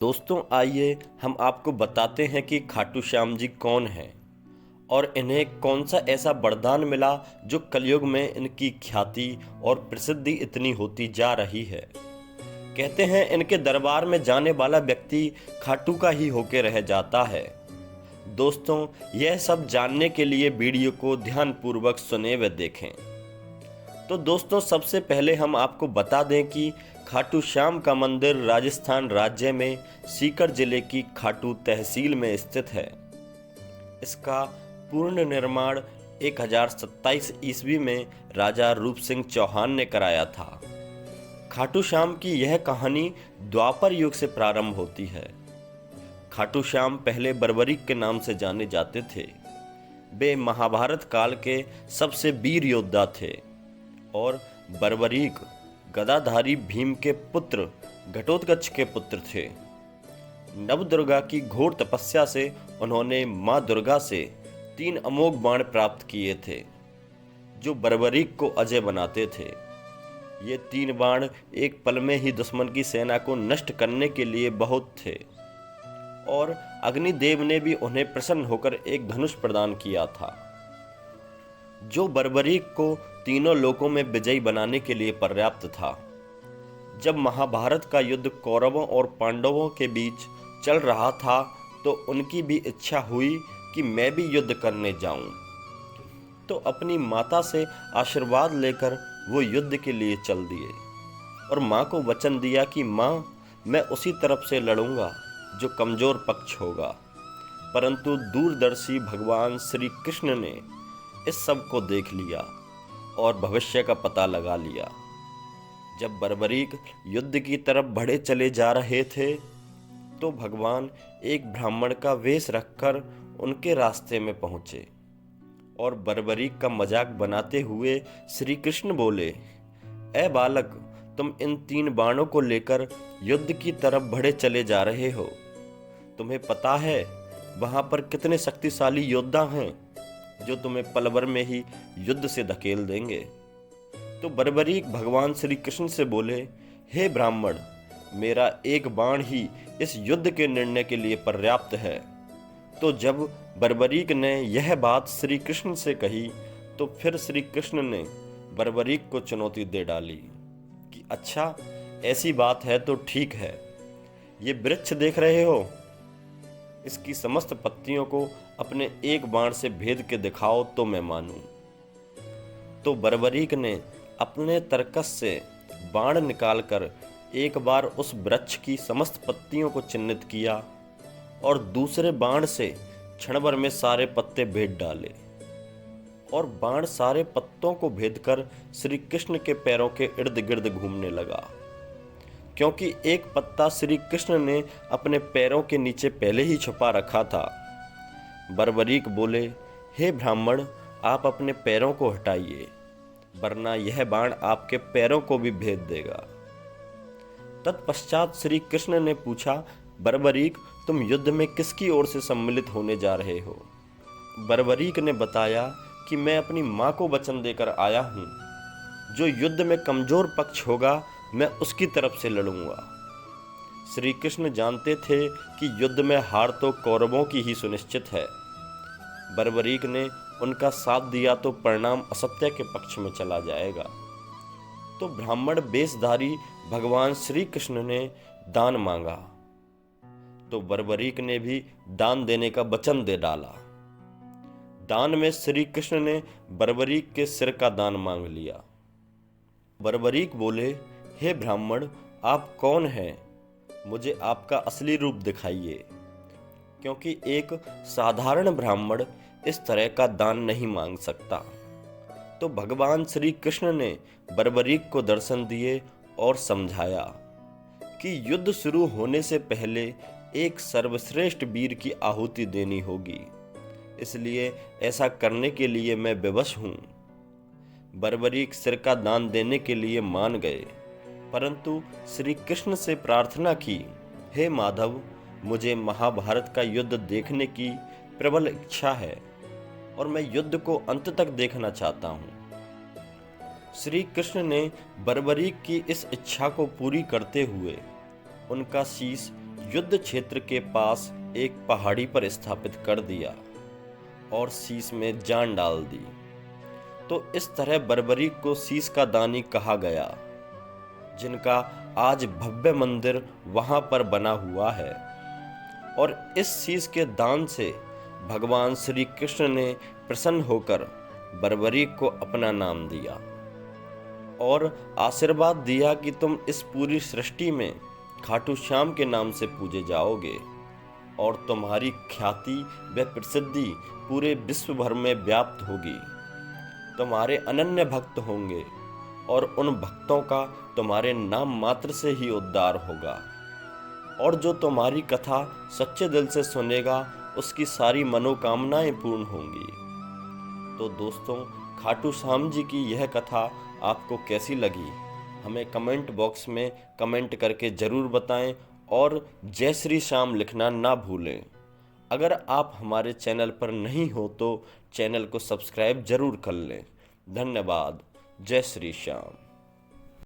दोस्तों आइए हम आपको बताते हैं कि खाटू श्याम जी कौन हैं और इन्हें कौन सा ऐसा वरदान मिला जो कलयुग में इनकी ख्याति और प्रसिद्धि इतनी होती जा रही है। कहते हैं इनके दरबार में जाने वाला व्यक्ति खाटू का ही होके रह जाता है। दोस्तों यह सब जानने के लिए वीडियो को ध्यानपूर्वक सुने व देखें। तो दोस्तों सबसे पहले हम आपको बता दें कि खाटू श्याम का मंदिर राजस्थान राज्य में सीकर जिले की खाटू तहसील में स्थित है। इसका पूर्ण निर्माण 1027 ईस्वी में राजा रूप सिंह चौहान ने कराया था। खाटू श्याम की यह कहानी द्वापर युग से प्रारंभ होती है। खाटू श्याम पहले बर्बरीक के नाम से जाने जाते थे। वे महाभारत काल के सबसे वीर योद्धा थे और बर्बरीक गदाधारी भीम के पुत्र घटोत्कच के पुत्र थे। नवदुर्गा की घोर तपस्या से उन्होंने मां दुर्गा से 3 अमोघ बाण प्राप्त किए थे जो बर्बरीक को अजय बनाते थे। ये 3 बाण एक पल में ही दुश्मन की सेना को नष्ट करने के लिए बहुत थे और अग्निदेव ने भी उन्हें प्रसन्न होकर एक धनुष प्रदान किया था जो बर्बरीक को तीनों लोकों में विजयी बनाने के लिए पर्याप्त था। जब महाभारत का युद्ध कौरवों और पांडवों के बीच चल रहा था तो उनकी भी इच्छा हुई कि मैं भी युद्ध करने जाऊं। तो अपनी माता से आशीर्वाद लेकर वो युद्ध के लिए चल दिए और माँ को वचन दिया कि माँ मैं उसी तरफ से लड़ूंगा जो कमजोर पक्ष होगा। परंतु दूरदर्शी भगवान श्री कृष्ण ने इस सब को देख लिया और भविष्य का पता लगा लिया। जब बर्बरीक युद्ध की तरफ बढ़े चले जा रहे थे तो भगवान एक ब्राह्मण का वेश रखकर उनके रास्ते में पहुंचे और बर्बरीक का मजाक बनाते हुए श्री कृष्ण बोले, ए बालक तुम इन 3 बाणों को लेकर युद्ध की तरफ बढ़े चले जा रहे हो। तुम्हें पता है वहां पर कितने शक्तिशाली योद्धा हैं जो तुम्हें पल भर में ही युद्ध से धकेल देंगे। तो बर्बरीक भगवान श्री कृष्ण से बोले, हे ब्राह्मण मेरा एक बाण ही इस युद्ध के निर्णय के लिए पर्याप्त है। तो जब बर्बरीक ने यह बात श्री कृष्ण से कही तो फिर श्री कृष्ण ने बर्बरीक को चुनौती दे डाली कि अच्छा ऐसी बात है तो ठीक है, ये वृक्ष देख रहे हो, इसकी समस्त पत्तियों को अपने एक बाण से भेद के दिखाओ तो मैं मानूं। तो बर्बरीक ने अपने तरकस से बाण निकालकर एक बार उस वृक्ष की समस्त पत्तियों को चिन्हित किया और दूसरे बाण से क्षण भर में सारे पत्ते भेद डाले और बाण सारे पत्तों को भेदकर श्री कृष्ण के पैरों के इर्द गिर्द घूमने लगा। क्योंकि एक पत्ता श्री कृष्ण ने अपने पैरों के नीचे पहले ही छुपा रखा था। बर्बरीक बोले, हे ब्राह्मण आप अपने पैरों को हटाइए वरना यह बाण आपके पैरों को भी भेद देगा। तत्पश्चात श्री कृष्ण ने पूछा, बर्बरीक तुम युद्ध में किसकी ओर से सम्मिलित होने जा रहे हो? बर्बरीक ने बताया कि मैं अपनी माँ को वचन देकर आया हूँ, जो युद्ध में कमजोर पक्ष होगा मैं उसकी तरफ से लड़ूंगा। श्री कृष्ण जानते थे कि युद्ध में हार तो कौरवों की ही सुनिश्चित है। बर्बरीक ने उनका साथ दिया तो परिणाम असत्य के पक्ष में चला जाएगा। तो ब्राह्मण वेशधारी भगवान श्री कृष्ण ने दान मांगा तो बर्बरीक ने भी दान देने का वचन दे डाला। दान में श्री कृष्ण ने बर्बरीक के सिर का दान मांग लिया। बर्बरीक बोले, हे ब्राह्मण आप कौन हैं? मुझे आपका असली रूप दिखाइए, क्योंकि एक साधारण ब्राह्मण इस तरह का दान नहीं मांग सकता। तो भगवान श्री कृष्ण ने बर्बरीक को दर्शन दिए और समझाया कि युद्ध शुरू होने से पहले एक सर्वश्रेष्ठ वीर की आहुति देनी होगी, इसलिए ऐसा करने के लिए मैं विवश हूँ। बर्बरीक सिर का दान देने के लिए मान गए, परंतु श्री कृष्ण से प्रार्थना की, हे माधव मुझे महाभारत का युद्ध देखने की प्रबल इच्छा है और मैं युद्ध को अंत तक देखना चाहता हूँ। श्री कृष्ण ने बर्बरीक की इस इच्छा को पूरी करते हुए उनका शीश युद्ध क्षेत्र के पास एक पहाड़ी पर स्थापित कर दिया और शीश में जान डाल दी। तो इस तरह बर्बरीक को शीश का दानी कहा गया, जिनका आज भव्य मंदिर वहां पर बना हुआ है। और इस शीश के दान से भगवान श्री कृष्ण ने प्रसन्न होकर बर्बरीक को अपना नाम दिया और आशीर्वाद दिया कि तुम इस पूरी सृष्टि में खाटू श्याम के नाम से पूजे जाओगे और तुम्हारी ख्याति व प्रसिद्धि पूरे विश्व भर में व्याप्त होगी। तुम्हारे अनन्य भक्त होंगे और उन भक्तों का तुम्हारे नाम मात्र से ही उद्धार होगा। और जो तुम्हारी कथा सच्चे दिल से सुनेगा उसकी सारी मनोकामनाएं पूर्ण होंगी। तो दोस्तों, खाटू श्याम जी की यह कथा आपको कैसी लगी, हमें कमेंट बॉक्स में कमेंट करके ज़रूर बताएं और जय श्री श्याम लिखना ना भूलें। अगर आप हमारे चैनल पर नहीं हो तो चैनल को सब्सक्राइब जरूर कर लें। धन्यवाद। जय श्री श्याम।